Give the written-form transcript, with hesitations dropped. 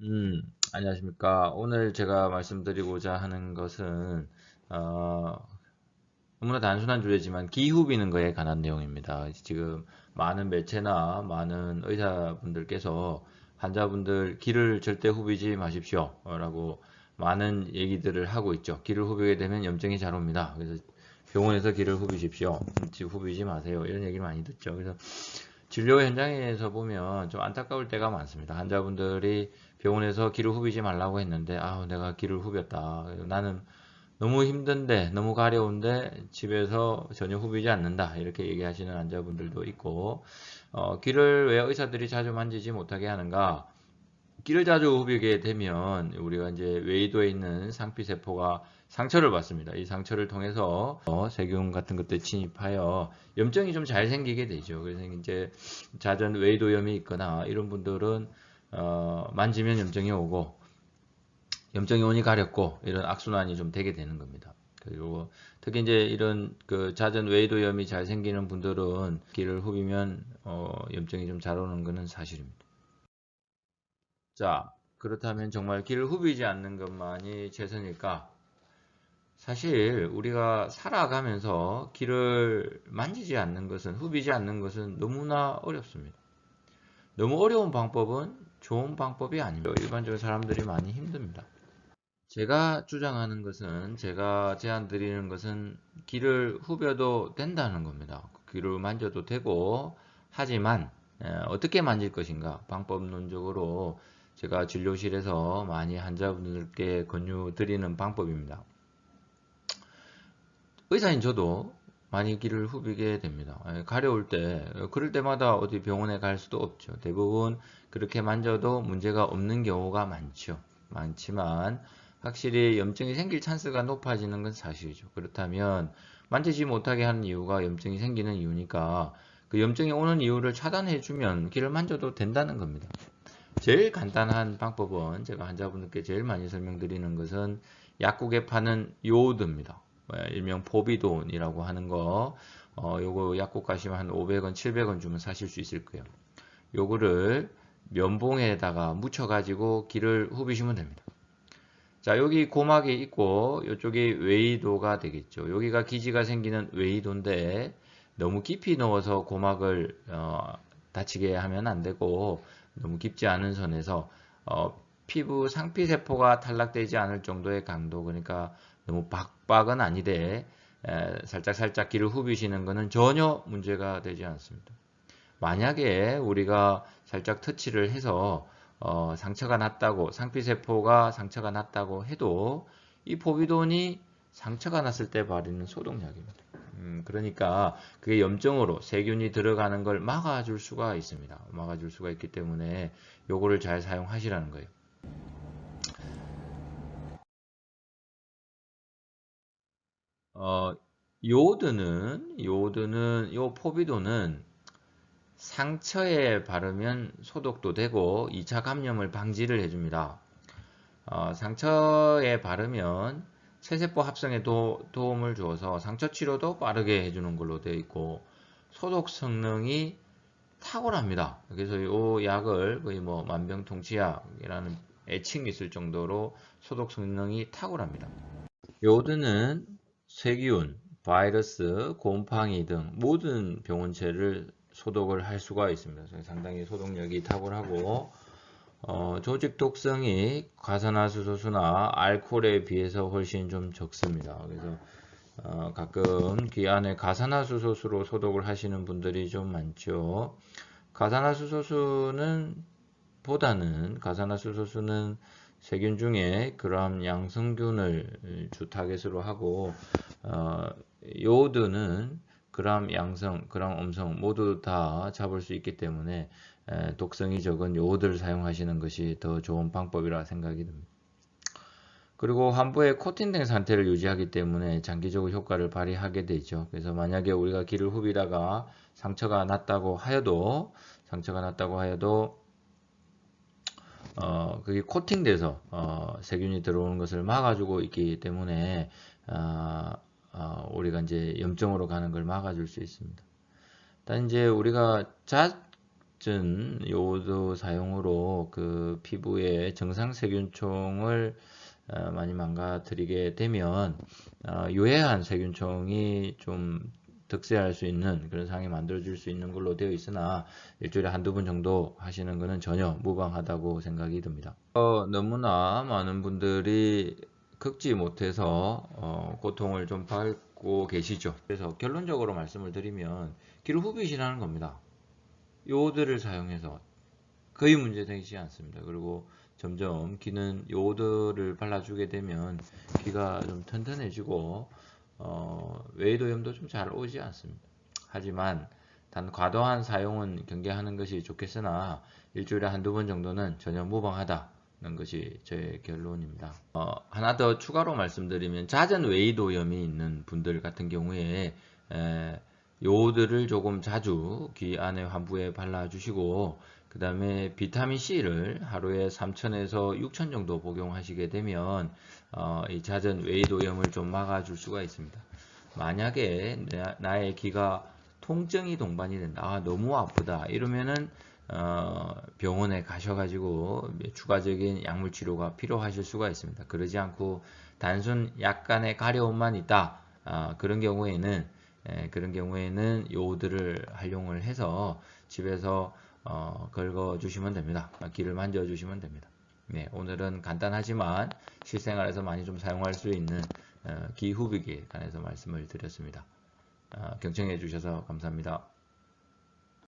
음, 안녕하십니까. 오늘 제가 말씀드리고자 하는 것은, 어, 너무나 단순한 주제지만, 기후 비는 거에 관한 내용입니다. 지금 많은 매체나 많은 의사분들께서 환자분들 기를 절대 후비지 마십시오. 라고 많은 얘기들을 하고 있죠. 기를 후비게 되면 염증이 잘 옵니다. 그래서 병원에서 기를 후비십시오. 후비지 마세요. 이런 얘기를 많이 듣죠. 그래서 진료 현장에서 보면 좀 안타까울 때가 많습니다. 환자분들이 병원에서 기를 후비지 말라고 했는데, 내가 기를 후볐다. 나는 너무 힘든데, 너무 가려운데, 집에서 전혀 후비지 않는다. 이렇게 얘기하시는 환자분들도 있고, 기를 왜 의사들이 자주 만지지 못하게 하는가? 기를 자주 후비게 되면, 우리가 이제 외이도에 있는 상피세포가 상처를 받습니다. 이 상처를 통해서 세균 같은 것들 침입하여 염증이 좀 잘 생기게 되죠. 그래서 이제 자전 외이도염이 있거나 이런 분들은 만지면 염증이 오고 염증이 오니 가렵고 이런 악순환이 좀 되게 되는 겁니다. 그리고 특히 이제 이런 그 잦은 외이도염이 잘 생기는 분들은 기를 후비면 염증이 좀 잘 오는 것은 사실입니다. 자, 그렇다면 정말 기를 후비지 않는 것만이 최선일까? 사실 우리가 살아가면서 기를 만지지 않는 것은 후비지 않는 것은 너무나 어렵습니다. 너무 어려운 방법은 좋은 방법이 아닙니다. 일반적으로 사람들이 많이 힘듭니다. 제가 주장하는 것은, 제가 제안 드리는 것은 기를 후벼도 된다는 겁니다. 기를 만져도 되고, 하지만 어떻게 만질 것인가 방법론적으로 제가 진료실에서 많이 환자분들께 권유 드리는 방법입니다. 의사인 저도 많이 기를 후비게 됩니다. 가려울 때, 그럴 때마다 어디 병원에 갈 수도 없죠. 대부분 그렇게 만져도 문제가 없는 경우가 많죠. 많지만, 확실히 염증이 생길 찬스가 높아지는 건 사실이죠. 그렇다면, 만지지 못하게 하는 이유가 염증이 생기는 이유니까, 그 염증이 오는 이유를 차단해주면 기를 만져도 된다는 겁니다. 제일 간단한 방법은 제가 환자분들께 제일 많이 설명드리는 것은 약국에 파는 요오드입니다. 일명 포비돈이라고 하는 거, 요거 약국 가시면 한 500원, 700원 주면 사실 수 있을 거예요. 요거를 면봉에다가 묻혀가지고 기를 후비시면 됩니다. 자, 여기 고막이 있고, 요쪽이 웨이도가 되겠죠. 여기가 기지가 생기는 웨이도인데, 너무 깊이 넣어서 고막을, 다치게 하면 안 되고, 너무 깊지 않은 선에서, 피부 상피세포가 탈락되지 않을 정도의 강도, 그러니까 너무 박박은 아니되, 살짝살짝 기를 후비시는 것은 전혀 문제가 되지 않습니다. 만약에 우리가 살짝 터치를 해서 상처가 났다고, 상피세포가 상처가 났다고 해도 이 포비돈이 상처가 났을 때 바르는 소독약입니다. 그러니까 그게 염증으로 세균이 들어가는 걸 막아줄 수가 있습니다. 막아줄 수가 있기 때문에 요거를 잘 사용하시라는 거예요. 어, 요 포비돈은 상처에 바르면 소독도 되고 2차 감염을 방지를 해줍니다. 상처에 바르면 세세포 합성에 도움을 주어서 상처 치료도 빠르게 해주는 걸로 되어 있고 소독 성능이 탁월합니다. 그래서 이 약을 거의 뭐 만병통치약이라는 애칭이 있을 정도로 소독 성능이 탁월합니다. 요드는 세균, 바이러스, 곰팡이 등 모든 병원체를 소독을 할 수가 있습니다. 상당히 소독력이 탁월하고 조직 독성이 과산화수소수나 알코올에 비해서 훨씬 좀 적습니다. 그래서 가끔 귀 안에 가산화수소수로 소독을 하시는 분들이 좀 많죠. 가산화수소수는 가산화수소수는 세균 중에 그람 양성균을 주 타겟으로 하고 요오드는 그람 양성, 그람 음성 모두 다 잡을 수 있기 때문에 독성이 적은 요오드를 사용하시는 것이 더 좋은 방법이라 생각이 듭니다. 그리고 환부에 코팅된 상태를 유지하기 때문에 장기적으로 효과를 발휘하게 되죠. 그래서 만약에 우리가 기를 후비다가 상처가 났다고 하여도 그게 코팅돼서 세균이 들어오는 것을 막아주고 있기 때문에 우리가 이제 염증으로 가는 걸 막아줄 수 있습니다. 일단 이제 우리가 젖은 요오드 사용으로 그 피부의 정상 세균총을 많이 망가뜨리게 되면 유해한 세균총이 좀 득세할 수 있는 그런 상황이 만들어질 수 있는 걸로 되어 있으나 일주일에 한두 번 정도 하시는 것은 전혀 무방하다고 생각이 듭니다. 너무나 많은 분들이 극지 못해서 고통을 좀 받고 계시죠. 그래서 결론적으로 말씀을 드리면 귀를 후비시라는 겁니다. 요오드를 사용해서 거의 문제되지 않습니다. 그리고 점점 귀는 요오드를 발라주게 되면 귀가 좀 튼튼해지고 외이도염도 좀 잘 오지 않습니다. 하지만 단 과도한 사용은 경계하는 것이 좋겠으나 일주일에 한두 번 정도는 전혀 무방하다는 것이 제 결론입니다. 하나 더 추가로 말씀드리면 잦은 외이도염이 있는 분들 같은 경우에 요오드를 조금 자주 귀 안에 환부에 발라주시고 그 다음에 비타민C를 하루에 3000에서 6000 정도 복용하시게 되면 이 잦은 외이도염을 좀 막아줄 수가 있습니다. 만약에 나의 귀가 통증이 동반이 된다, 너무 아프다 이러면은 병원에 가셔가지고 추가적인 약물 치료가 필요하실 수가 있습니다. 그러지 않고 단순 약간의 가려움만 있다, 그런 경우에는 요오드를 활용을 해서 집에서 긁어주시면 됩니다. 귀를 만져주시면 됩니다. 네, 오늘은 간단하지만 실생활에서 많이 좀 사용할 수 있는 귀 후비기에 관해서 말씀을 드렸습니다. 경청해 주셔서 감사합니다.